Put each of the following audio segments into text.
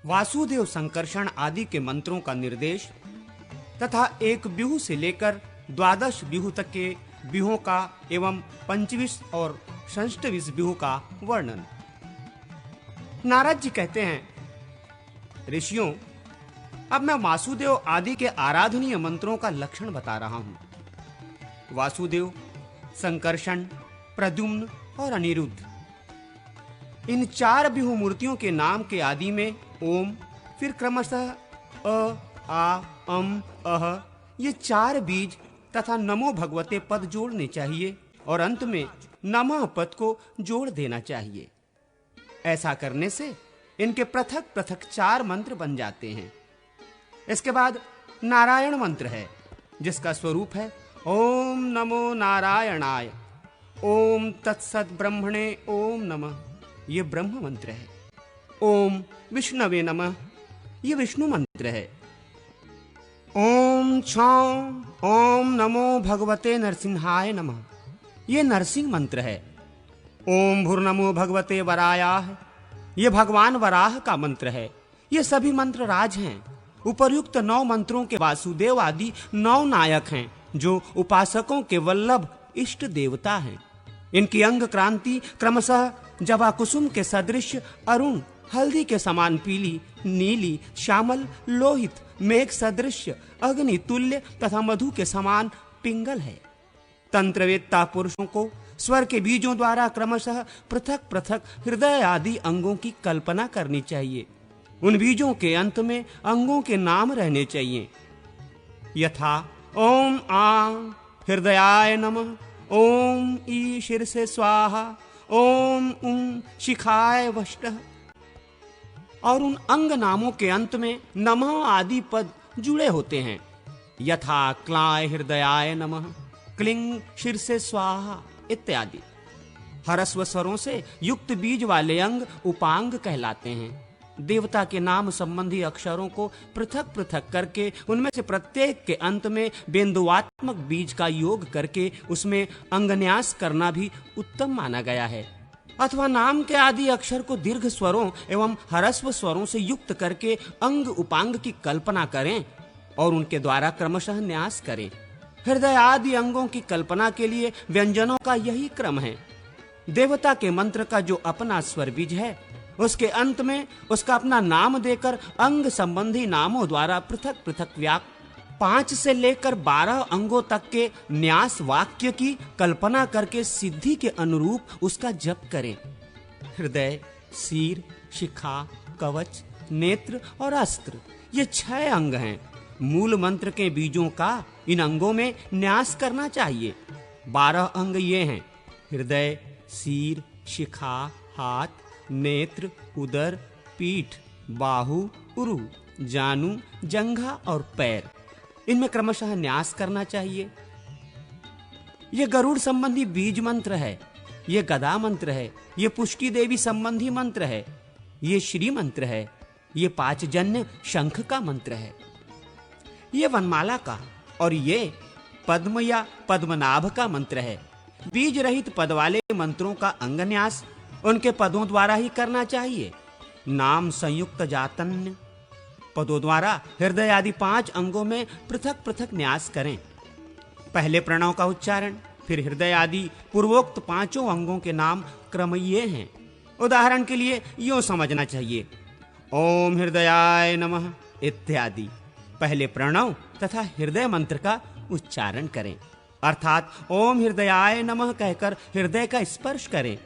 वासुदेव संकर्षण आदि के मंत्रों का निर्देश तथा एक बिहू से लेकर 12 बिहू तक के बिहुओं का एवं 25 और 26 बिहू का वर्णन। नारद जी कहते हैं, ऋषियों, अब मैं वासुदेव आदि के आराधनीय मंत्रों का लक्षण बता रहा हूं। वासुदेव, संकर्षण, प्रद्युम्न और अनिरुद्ध, इन 4 बिहू मूर्तियों के नाम के आदि में ओम, फिर क्रमशः अ, आ, अम, अह, ये 4 बीज तथा नमो भगवते पद जोड़ने चाहिए और अंत में नमः पद को जोड़ देना चाहिए। ऐसा करने से इनके पृथक पृथक 4 मंत्र बन जाते हैं। इसके बाद नारायण मंत्र है, जिसका स्वरूप है ओम नमो नारायणाय, ओम तत्सत ब्रह्मणे ओम नमः, ये ब्रह्म मंत्र है। ओम विष्णवे नमः, ये विष्णु मंत्र है। ओम छां ओम नमो भगवते नरसिंहाय नमः, ये नरसिंह मंत्र है। ओम भूर्नमो भगवते वरायाह, ये भगवान वराह का मंत्र है। ये सभी मंत्र राज हैं। उपर्युक्त 9 मंत्रों के वासुदेव आदि 9 नायक हैं, जो उपासकों के वल्लभ इष्ट देवता हैं। इनकी अंग क्रांति क्रमशः जवा कुसुम के सदृश अरुण, हल्दी के समान पीली, नीली, श्यामल, लोहित, मेघ सदृश, अग्नि तुल्य तथा मधु के समान पिंगल है। तंत्रवेत्ता पुरुषों को स्वर के बीजों द्वारा क्रमशः पृथक पृथक हृदय आदि अंगों की कल्पना करनी चाहिए। उन बीजों के अंत में अंगों के नाम रहने चाहिए, यथा ओम आ हृदयाय नमः, ओम ई शीर्षे स्वाहा, ओम उम शिखाय वष्टः। और उन अंग नामों के अंत में नमः आदि पद जुड़े होते हैं, यथा क्लाय हृदयाय नमः, क्लिंग शीर्षे स्वाहा इत्यादि। हरस्व स्वरों से युक्त बीज वाले अंग उपांग कहलाते हैं। देवता के नाम संबंधी अक्षरों को पृथक पृथक करके उनमें से प्रत्येक के अंत में बिंदुवात्मक बीज का योग करके उसमें अंगन्यास करना भी उत्तम माना गया है। अथवा नाम के आदि अक्षर को दीर्घ स्वरों एवं ह्रस्व स्वरों से युक्त करके अंग उपांग की कल्पना करें और उनके द्वारा क्रमशः न्यास करें। हृदय आदि अंगों की कल्पना के लिए व्यंजनों का यही क्रम है। देवता के मंत्र का जो अपना स्वर बीज है, उसके अंत में उसका अपना नाम देकर अंग संबंधी नामों द्वारा पृथक पृथक 5 से लेकर 12 अंगों तक के न्यास वाक्य की कल्पना करके सिद्धि के अनुरूप उसका जप करें। हृदय, सिर, शिखा, कवच, नेत्र और अस्त्र, ये 6 अंग हैं। मूल मंत्र के बीजों का इन अंगों में न्यास करना चाहिए। 12 अंग ये हैं: हृदय, सिर, शिखा, हाथ, नेत्र, उदर, पीठ, बाहु, उरु, जानु, जंघा और पैर। इनमें क्रमशः न्यास करना चाहिए। ये गरुड़ संबंधी बीज मंत्र है, ये गदा मंत्र है, ये पुष्टि देवी संबंधी मंत्र है, ये श्री मंत्र है, ये 5 जन्य शंख का मंत्र है, ये वनमाला का और ये पद्म या पद्मनाभ का मंत्र है। बीज रहित पद वाले मंत्रों का अंगन्यास उनके पदों द्वारा ही करना चाहिए। नाम संयुक्त जातन्य पदों द्वारा हृदय आदि 5 अंगों में पृथक पृथक न्यास करें। पहले प्रणव का उच्चारण, फिर हृदय आदि पूर्वोक्त 5 अंगों के नाम क्रम ये हैं। उदाहरण के लिए यूं समझना चाहिए: ओम हृदयाय नमः इत्यादि। पहले प्रणव तथा हृदय मंत्र का उच्चारण करें, अर्थात ओम हृदयाय नमः कहकर हृदय का स्पर्श करें।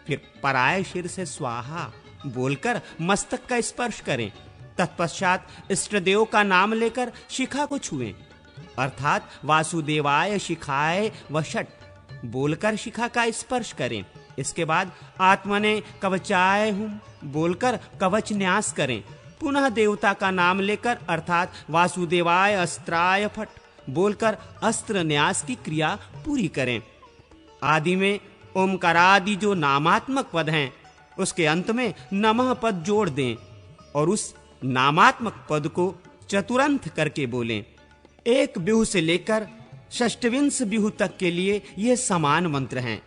फिर पराय शीर से स्वाहा बोलकर मस्तक का स्पर्श करें। तत्पश्चात इष्ट देव का नाम लेकर शिखा को छुएं, अर्थात वासुदेवाय शिखाय वषट बोलकर शिखा का स्पर्श करें। इसके बाद आत्मने कवचाय हूं बोलकर कवच न्यास करें। पुनः देवता का नाम लेकर अर्थात वासुदेवाय अस्त्राय फट बोलकर अस्त्र न्यास की क्रिया पूरी करें। आदि में ओमकारादि जो नामात्मक पद हैं, उसके अंत में नमः पद जोड़ दें और उस नामात्मक पद को चतुरंत करके बोलें। एक बिहू से लेकर षष्ठविंश बिहू तक के लिए ये समान मंत्र हैं।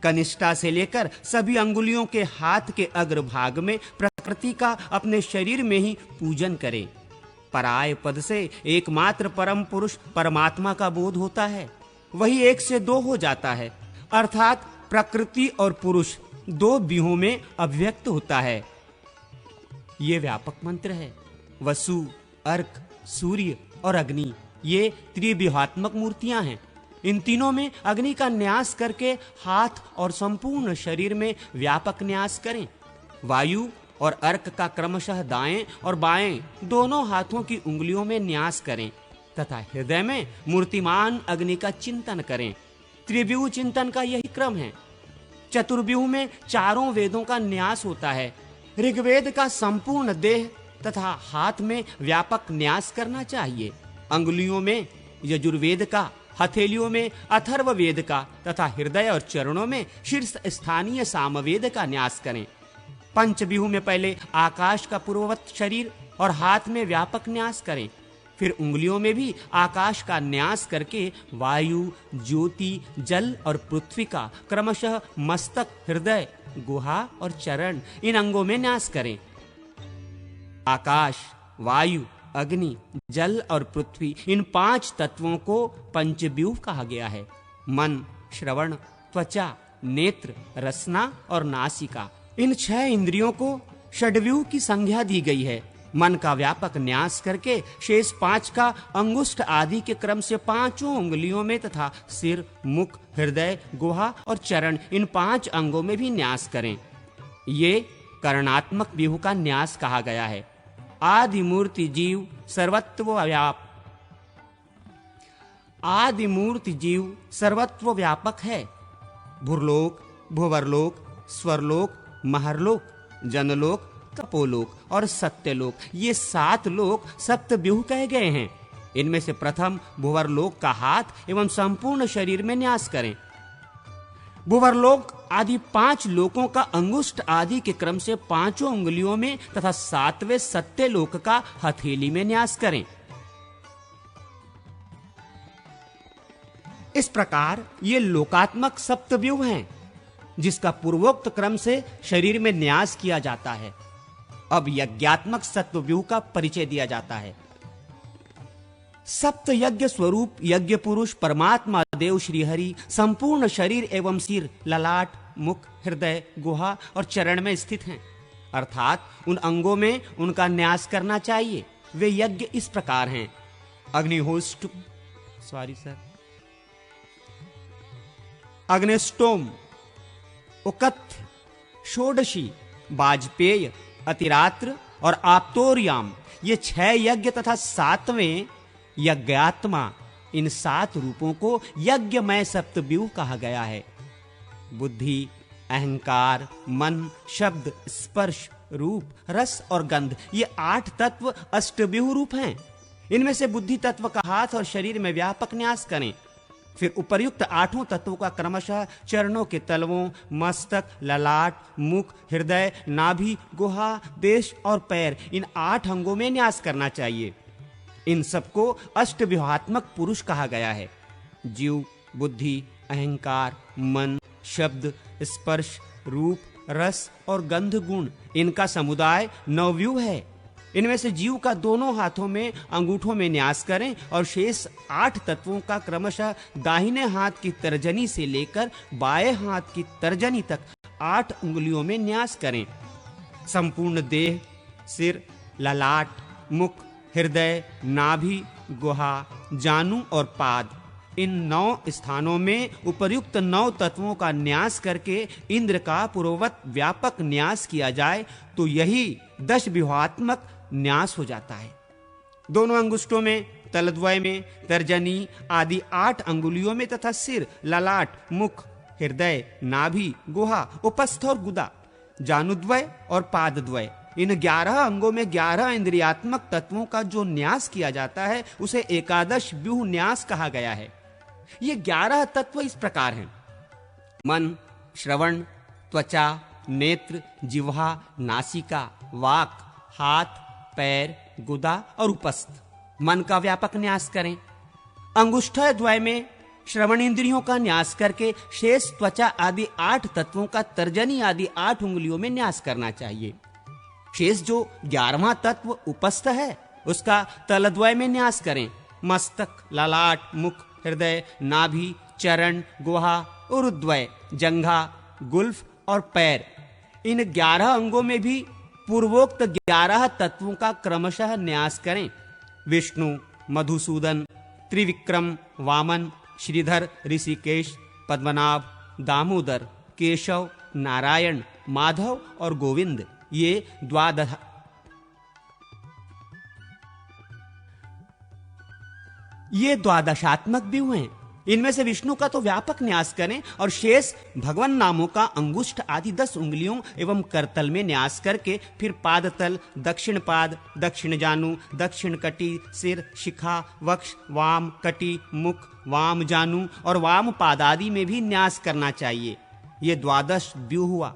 कनिष्ठा से लेकर सभी अंगुलियों के हाथ के अग्रभाग में प्रकृति का अपने शरीर में ही पूजन करें। पराय पद से एकमात्र परम पुरुष परमात्मा का बोध होता है, वही एक से दो हो जाता है, अर्थात प्रकृति और पुरुष दो व्यूहों में अभिव्यक्त होता है। ये व्यापक मंत्र है। वसु, अर्क, सूर्य और अग्नि ये त्रिव्यूहात्मक मूर्तियां हैं। इन तीनों में अग्नि का न्यास करके हाथ और संपूर्ण शरीर में व्यापक न्यास करें। वायु और अर्क का क्रमशः दाएं और बाएं दोनों हाथों की उंगलियों में न्यास करें तथा हृदय में मूर्तिमान अग्नि का चिंतन करें। त्रिव्यूह चिंतन का यही क्रम है। चतुर्व्यूह में चारों वेदों का न्यास होता है। ऋग्वेद का संपूर्ण देह तथा हाथ में व्यापक न्यास करना चाहिए। अंगुलियों में यजुर्वेद का, हथेलियों में अथर्ववेद का तथा हृदय और चरणों में शीर्ष स्थानीय सामवेद का न्यास करें। पंचव्यूह में पहले आकाश का पूर्ववत शरीर और हाथ में व्यापक न्यास करें। फिर उंगलियों में भी आकाश का न्यास करके वायु, ज्योति, जल और पृथ्वी का क्रमशः मस्तक, हृदय, गुहा और चरण इन अंगों में न्यास करें। आकाश, वायु, अग्नि, जल और पृथ्वी इन पांच तत्वों को पंचव्यूह कहा गया है। मन, श्रवण, त्वचा, नेत्र, रसना और नासिका इन छह इंद्रियों को षड्व्यूह की संज्ञा दी गई है। मन का व्यापक न्यास करके शेष पांच का अंगुष्ठ आदि के क्रम से पांचों उंगलियों में तथा सिर, मुख, हृदय, गुहा और चरण इन पांच अंगों में भी न्यास करें। ये करणात्मक व्यूह का न्यास कहा गया है। आदि मूर्ति जीव सर्वत्व व्यापक है। भूर्लोक, भुवरलोक, स्वरलोक, महरलोक, जनलोक, तपोलोक और सत्यलोक ये 7 लोक सप्तव्यूह कहे गए हैं। इनमें से प्रथम भुवरलोक का हाथ एवं संपूर्ण शरीर में न्यास करें। भुवरलोक आदि 5 लोकों का अंगुष्ठ आदि के क्रम से पांचों उंगलियों में तथा 7वें सत्यलोक का हथेली में न्यास करें। इस प्रकार ये लोकात्मक सप्तव्यूह हैं, जिसका पूर्वोक्त क्रम से शरीर में न्यास किया जाता है। अब यज्ञात्मक सप्तव्यूह का परिचय दिया जाता है। सप्त यज्ञ स्वरूप यज्ञ पुरुष परमात्मा देव श्री हरि संपूर्ण शरीर एवं सिर, ललाट, मुख, हृदय, गुहा और चरण में स्थित हैं, अर्थात उन अंगों में उनका न्यास करना चाहिए। वे यज्ञ इस प्रकार हैं: अग्निष्टोम, उकत्थ, षोडशी, वाजपेय, अतिरात्र और आप्तोर्याम ये 6 यज्ञ तथा 7वें यज्ञात्मा इन 7 रूपों को यज्ञमय सप्तव्यूह कहा गया है। बुद्धि, अहंकार, मन, शब्द, स्पर्श, रूप, रस और गंध ये 8 तत्व अष्टव्यूह रूप हैं। इनमें से बुद्धि तत्व का हाथ और शरीर में व्यापक न्यास करें। फिर उपर्युक्त 8 तत्वों का क्रमशः चरणों के तलवों, मस्तक, ललाट, मुख, हृदय, नाभि, गुहा, देश और पैर इन 8 अंगों में न्यास करना चाहिए। इन सबको अष्टव्यूहात्मक पुरुष कहा गया है। जीव, बुद्धि, अहंकार, मन, शब्द, स्पर्श, रूप, रस और गंध गुण इनका समुदाय 9 व्यूह है। इनमें से जीव का दोनों हाथों में अंगूठों में न्यास करें और शेष 8 तत्वों का क्रमशः दाहिने हाथ की तर्जनी से लेकर बाएं हाथ की तर्जनी तक 8 उंगलियों में न्यास करें। संपूर्ण देह, सिर, ललाट, मुख, हृदय, नाभि, गुहा, जानु और पाद इन 9 स्थानों में उपर्युक्त 9 तत्वों का न्यास करके इंद्र का पूर्ववत व्यापक न्यास किया जाए तो यही 10 व्यूहात्मक न्यास हो जाता है। दोनों अंगुष्ठों में, तलद्वय में, तर्जनी आदि 8 अंगुलियों में तथा सिर, ललाट, मुख, हृदय, नाभि, गुहा, उपस्थ और गुदा, जानुद्वय और पादद्वय इन 11 अंगों में 11 इंद्रियात्मक तत्वों का जो न्यास किया जाता है उसे एकादश व्यूह न्यास कहा गया है। ये 11 तत्व इस प्रकार हैं: मन, श्रवण, त्वचा, नेत्र, जिह्वा, नासिका, वाक, हाथ, पैर, गुदा और उपस्थ। मन का व्यापक न्यास करें। अंगुष्ठद्वय में श्रवण इंद्रियों का न्यास करके शेष त्वचा आदि 8 तत्वों का तर्जनी आदि 8 उंगलियों में न्यास करना चाहिए। शेष जो 11वां तत्व उपस्थ है उसका तलद्वय में न्यास करें। मस्तक, ललाट, मुख, हृदय, नाभि, चरण, गुहा, उरुद्वय, जंघा, गुल्फ और पैर, इन 11 अंगों में भी पूर्वोक्त 11 तत्वों का क्रमशः न्यास करें। विष्णु, मधुसूदन, त्रिविक्रम, वामन, श्रीधर, ऋषिकेश, पद्मनाभ, दामोदर, केशव, नारायण, माधव और गोविंद, ये द्वादशात्मक व्यूह हैं। इनमें से विष्णु का तो व्यापक न्यास करें और शेष भगवान नामों का अंगुष्ठ आदि 10 उंगलियों एवं करतल में न्यास करके फिर पादतल, दक्षिण पाद, दक्षिण जानु, दक्षिण कटी, सिर, शिखा, वक्ष, वाम कटी, मुख, वाम जानु और वाम पाद आदि में भी न्यास करना चाहिए। ये 12 व्यूह हुआ।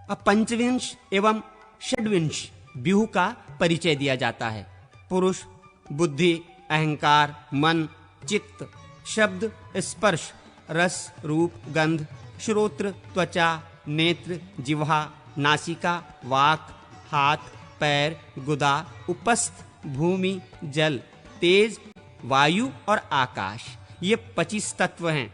अब पंचविंश एवं षड्विंश व्यूह का परिचय दिया जाता है। पुरुष, बुद्धि, अहंकार, मन, चित्त, शब्द, स्पर्श, रस, रूप, गंध, श्रोत्र, त्वचा, नेत्र, जिह्वा, नासिका, वाक, हाथ, पैर, गुदा, उपस्थ, भूमि, जल, तेज, वायु और आकाश, ये 25 तत्व हैं।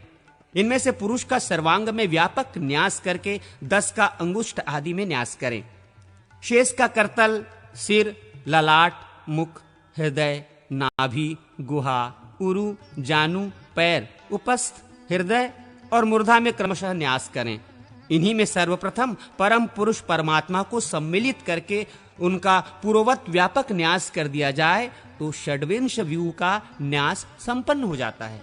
इनमें से पुरुष का सर्वांग में व्यापक न्यास करके 10 का अंगुष्ठ आदि में न्यास करें। शेष का करतल, सिर, ललाट, मुख, हृदय, नाभि, गुहा, उरु, जानु, पैर, उपस्थ, हृदय और मूर्धा में क्रमशः न्यास करें। इन्हीं में सर्वप्रथम परम पुरुष परमात्मा को सम्मिलित करके उनका पूर्ववत व्यापक न्यास कर दिया जाए तो षड्विंश व्यूह का न्यास संपन्न हो जाता है।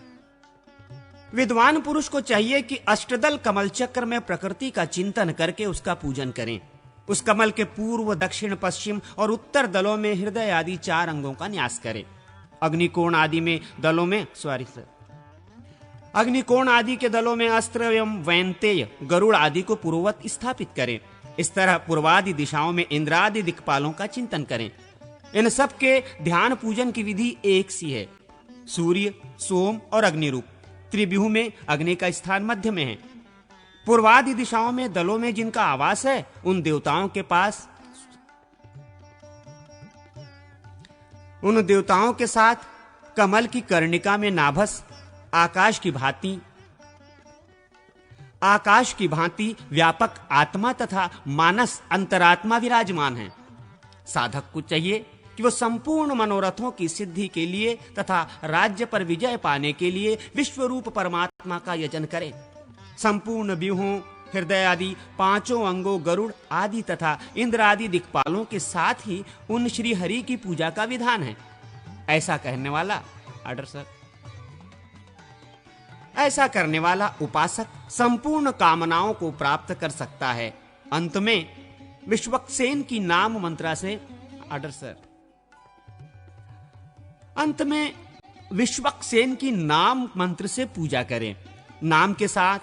विद्वान पुरुष को चाहिए कि अष्टदल कमल चक्र में प्रकृति का चिंतन करके उसका पूजन करें। उस कमल के पूर्व, दक्षिण, पश्चिम और उत्तर दलों में हृदय आदि 4 अंगों का न्यास करें। अग्निकोण आदि के दलों में अस्त्र एवं वैंतेय, गरुड़ आदि को पूर्ववत स्थापित करें। इस तरह पूर्वादि दिशाओं में इंद्रादि दिक्पालों का चिंतन करें। इन सब के ध्यान पूजन की विधि एक सी है। सूर्य, सोम और अग्नि रूप त्रिव्यूह में अग्नि का स्थान मध्य में है। पूर्वादि दिशाओं में दलों में जिनका आवास है उन देवताओं के साथ कमल की कर्णिका में नाभस आकाश की भांति व्यापक आत्मा तथा मानस अंतरात्मा विराजमान है। साधक को चाहिए कि वो संपूर्ण मनोरथों की सिद्धि के लिए तथा राज्य पर विजय पाने के लिए विश्वरूप परमात्मा का यजन करे। संपूर्ण व्यूहों, हृदय आदि 5 अंगों, गरुड़ आदि तथा इंद्र आदि दिक्पालों के साथ ही उन श्री हरि की पूजा का विधान है। ऐसा करने वाला उपासक संपूर्ण कामनाओं को प्राप्त कर सकता है। अंत में विश्वक्सेन की नाम मंत्र से पूजा करें। नाम के साथ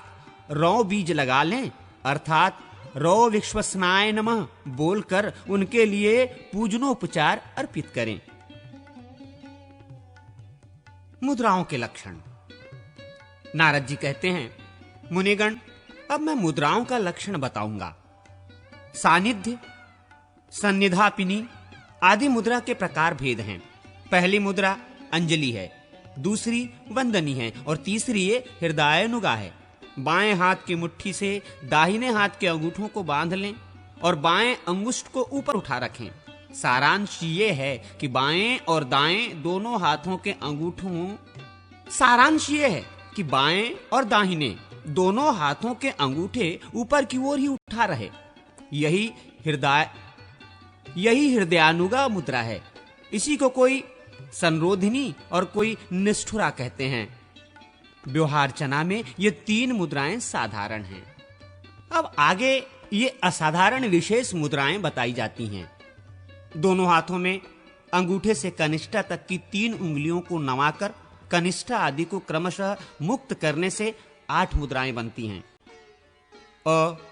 रौ बीज लगा लें, अर्थात रौ विश्वस्नाय नमः बोलकर उनके लिए पूजनोपचार अर्पित करें। मुद्राओं के लक्षण। नारद जी कहते हैं, मुनिगण, अब मैं मुद्राओं का लक्षण बताऊंगा। सानिध्य, सन्निधापिनी आदि मुद्रा के प्रकार भेद हैं। पहली मुद्रा अंजलि है, दूसरी वंदनी है और तीसरी ये हृदयानुगा है। बाएं हाथ की मुट्ठी से दाहिने हाथ के अंगूठों को बांध लें और बाएं अंगुष्ठ को ऊपर उठा रखें। सारांश ये है कि बाएं और दाएं दोनों हाथों के अंगूठे ऊपर की ओर ही उठा रहे। यही हृदयानुगा मुद्रा है। इसी को कोई संरोधिनी और कोई निष्ठुरा कहते हैं। व्यवहारचना में ये 3 मुद्राएं साधारण हैं। अब आगे ये असाधारण विशेष मुद्राएं बताई जाती हैं। दोनों हाथों में अंगूठे से कनिष्ठा तक की 3 उंगलियों को नवाकर कनिष्ठा आदि को क्रमशः मुक्त करने से 8 मुद्राएं बनती हैं। अ,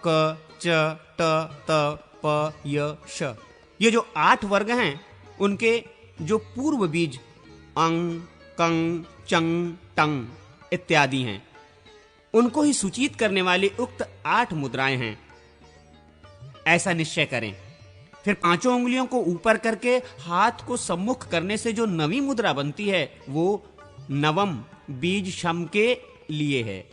क, च, ट, त, प, य, श। ये जो 8 वर्ग हैं उनके जो पूर्व बीज अंग, कंग, चंग, टंग इत्यादि हैं, उनको ही सूचित करने वाली उक्त 8 मुद्राएं हैं। ऐसा निश्चय करें फिर पांचों उंगलियों को ऊपर करके हाथ को सम्मुख करने से जो नवी मुद्रा बनती है वो नवम बीज शम के लिए है।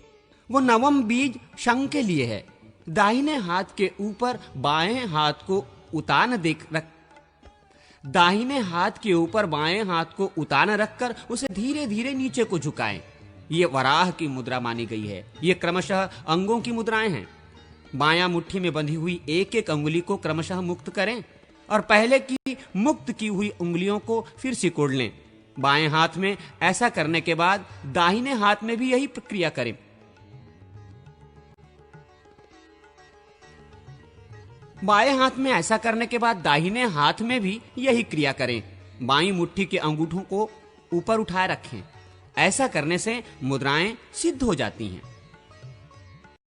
वो नवम बीज शं के लिए है। दाहिने हाथ के ऊपर बाएं हाथ को दाहिने हाथ के ऊपर बाएं हाथ को उतान रखकर उसे धीरे धीरे नीचे को झुकाएं। ये वराह की मुद्रा मानी गई है। ये क्रमशः अंगों की मुद्राएं हैं। बायां मुट्ठी में बंधी हुई एक एक अंगुली को क्रमशः मुक्त करें और पहले की मुक्त की हुई उंगलियों को फिर सिकोड़ लें। बाएं हाथ में ऐसा करने के बाद दाहिने हाथ में भी यही प्रक्रिया करें। बाएं हाथ में ऐसा करने के बाद दाहिने हाथ में भी यही क्रिया करें। बाईं मुट्ठी के अंगूठों को ऊपर उठाए रखें। ऐसा करने से मुद्राएं सिद्ध हो जाती हैं।